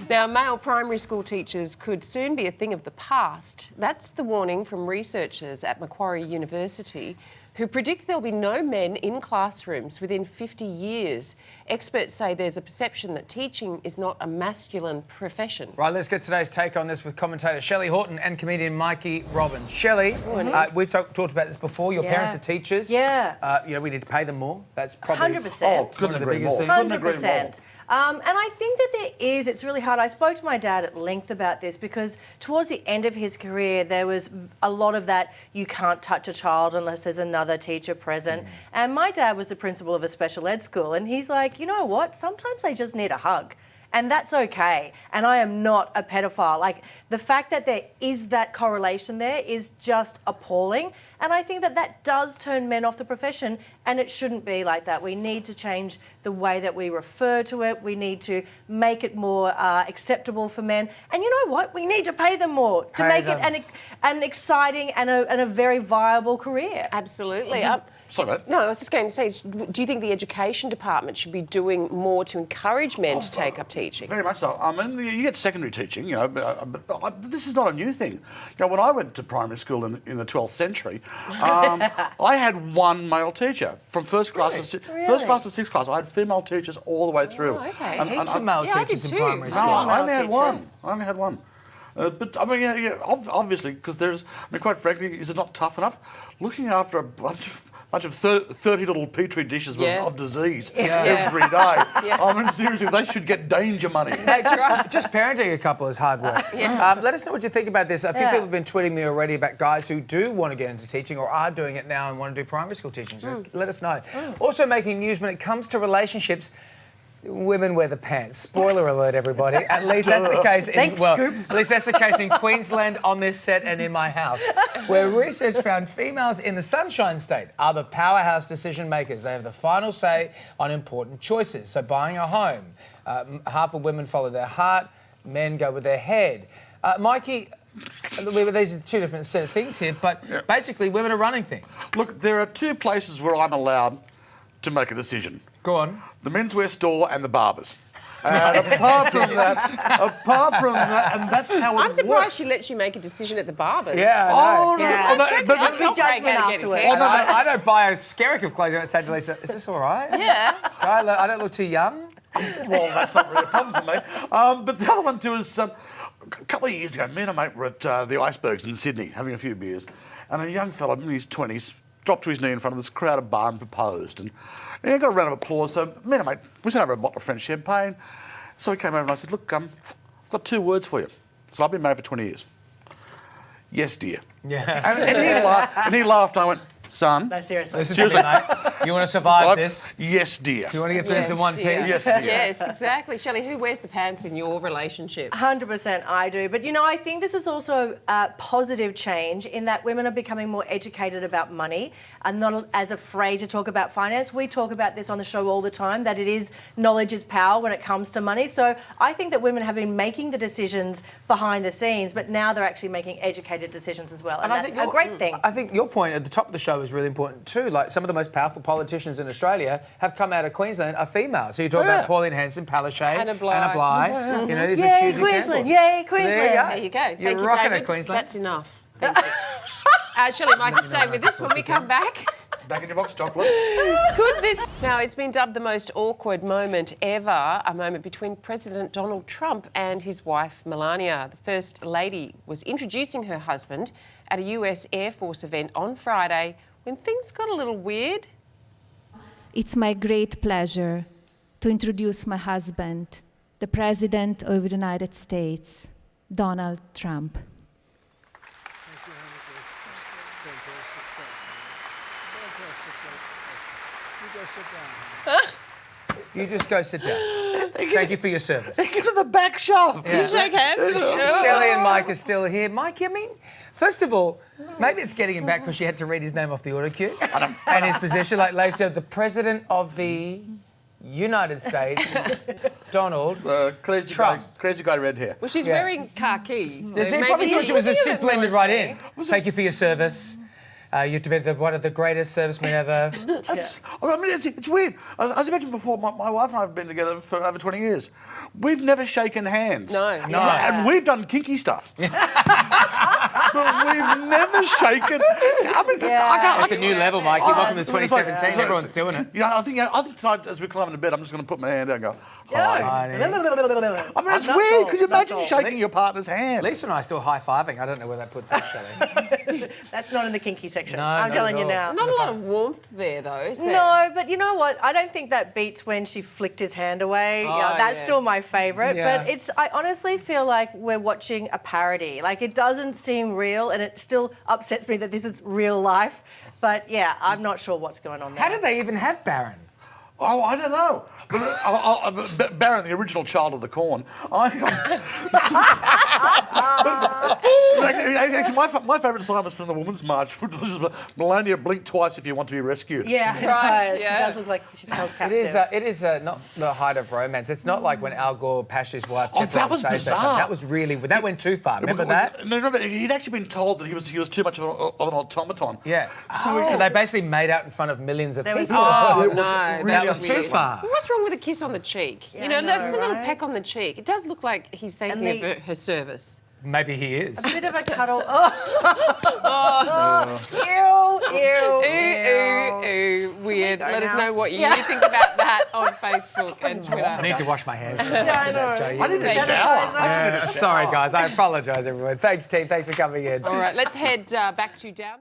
Now, male primary school teachers could soon be a thing of the past. That's the warning from researchers at Macquarie University, who predict there'll be no men in classrooms within 50 years. Experts say there's a perception that teaching is not a masculine profession. Right, let's get today's take on this with commentator Shelley Horton and comedian Mikey Robbins. Shelley, we've talked about this before. Your parents are teachers. Yeah. We need to pay them more. That's probably 100%. one of the biggest things. 100%. And I think that it's really hard. I spoke to my dad at length about this because towards the end of his career, there was a lot of that, you can't touch a child unless there's another teacher present. And my dad was the principal of a special ed school, and he's like, you know what? Sometimes they just need a hug. And that's okay. And I am not a pedophile. Like, the fact that there is that correlation there is just appalling. And I think that that does turn men off the profession, and it shouldn't be like that. We need to change the way that we refer to it. We need to make it more acceptable for men. And you know what? We need to pay them more to make it an exciting and a very viable career. Absolutely. Sorry, mate. No, I was just going to say, do you think the education department should be doing more to encourage men to take up teaching? Very much so. I mean, you get secondary teaching, but this is not a new thing. You know, when I went to primary school in the 12th century, I had one male teacher from first class to sixth class. I had female teachers all the way through. Oh, okay. And heaps of male teachers in primary school. No, I only had one. I only had one. But I mean, obviously, because quite frankly, is it not tough enough looking after a bunch of 30 little petri dishes of disease every day? I mean, seriously, they should get danger money. Hey, just parenting a couple is hard work. Let us know what you think about this. A few people have been tweeting me already about guys who do want to get into teaching or are doing it now and want to do primary school teaching. So let us know. Also making news when it comes to relationships. Women wear the pants. Spoiler alert, everybody. At least that's the case. At least that's the case in Queensland, on this set, and in my house, where research found females in the Sunshine State are the powerhouse decision makers. They have the final say on important choices. So, buying a home, half of women follow their heart, men go with their head. Mikey, these are two different set of things here, but basically, women are running things. Look, there are two places where I'm allowed to make a decision. Go on. The menswear store and the barbers. And apart from that, and that's how it works. I'm surprised she lets you make a decision at the barbers. Yeah, I know. But judgment afterwards. I don't buy a skerrick of clothing and say to Lisa, is this all right? Yeah. I don't look too young. Well, that's not really a problem for me. But the other one too is a couple of years ago, me and a mate were at the Icebergs in Sydney having a few beers, and a young fella in his 20s dropped to his knee in front of this crowded bar and proposed. And he got a round of applause. So me and a mate, we sent over a bottle of French champagne. So he came over and I said, look, I've got two words for you. So I've been married for 20 years. Yes, dear. Yeah. And he laughed and I went, son. No, seriously. Listen to me, mate. You want to survive this? Yes, dear. You want to get through this in one piece? Yes, dear. Yes, exactly. Shelley, who wears the pants in your relationship? 100% I do. But, I think this is also a positive change in that women are becoming more educated about money and not as afraid to talk about finance. We talk about this on the show all the time, that knowledge is power when it comes to money. So I think that women have been making the decisions behind the scenes, but now they're actually making educated decisions as well. And that's a great thing. I think your point at the top of the show is really important too. Like, some of the most powerful politicians in Australia have come out of Queensland are female. So you talk about Pauline Hanson, Palaszczuk, Anna Bligh. These are huge examples. Yay, Queensland! So There you go. Thank you, rocking David. it, Queensland. That's enough. Thank you. Shelley, Mikey, stay with us when we come back. Back in your box, chocolate. Now, it's been dubbed the most awkward moment ever, a moment between President Donald Trump and his wife, Melania. The First Lady was introducing her husband at a US Air Force event on Friday when things got a little weird. It's my great pleasure to introduce my husband, the President of the United States, Donald Trump. You just go sit down. Thank you for your service. He gives it the back shove. Did you shake hands? Shelley and Mike are still here. Mike, I mean, first of all, maybe it's getting him back because she had to read his name off the auto cue and his position. Like, ladies and gentlemen, the President of the United States, Donald Trump. Crazy guy, red hair. Well, she's wearing khaki. So He probably thought she was a suit blended right in. Thank you for your service. You've been one of the greatest servicemen ever. It's weird. As I mentioned before, my wife and I have been together for over 20 years. We've never shaken hands. No. And we've done kinky stuff. But we've never shaken. I can't. It's a new level, Mikey. Welcome to 2017. Everyone's doing it. You know, I think tonight, as we climb into bed, I'm just going to put my hand down and go, hi. Honey. I mean, it's weird. Could you imagine shaking your partner's hand? Lisa and I are still high-fiving. I don't know where that puts us, Shelley. That's not in the kinky section. No, I'm not telling at you all. now. Not a lot of warmth there, though, is there? No, but you know what? I don't think that beats when she flicked his hand away. That's still my favourite. Yeah. But I honestly feel like we're watching a parody. Like, it doesn't seem real, and it still upsets me that this is real life. But yeah, I'm not sure what's going on there. How did they even have Baron? Oh, I don't know. Baron, the original child of the corn. Actually, my favourite sign was from the Women's March, which was Melanie, blink twice if you want to be rescued. Yeah, Right, She yeah. does look like she's held captive. It is not the height of romance. It's not like when Al Gore pashed his wife. Oh, that was bizarre. That was really... That went too far. Remember that? No, but he'd actually been told that he was too much of an automaton. Yeah. So they basically made out in front of millions of There was people. Oh, It was no. really That was too weird. far. What's wrong with a kiss on the cheek? Yeah, You know, I know, just a little right? peck on the cheek. It does look like he's thanking And her for her service. Maybe he is. A bit of a cuddle. Ew, ew, Ooh, weird. go Let us now? know what you Yeah. think about that on Facebook and Twitter. I need to wash my hands. Yeah, I know. I need a Thank you. shower. Yeah, sorry, guys. I apologise, everyone. Thanks, team. Thanks for coming in. All right, let's head back to down.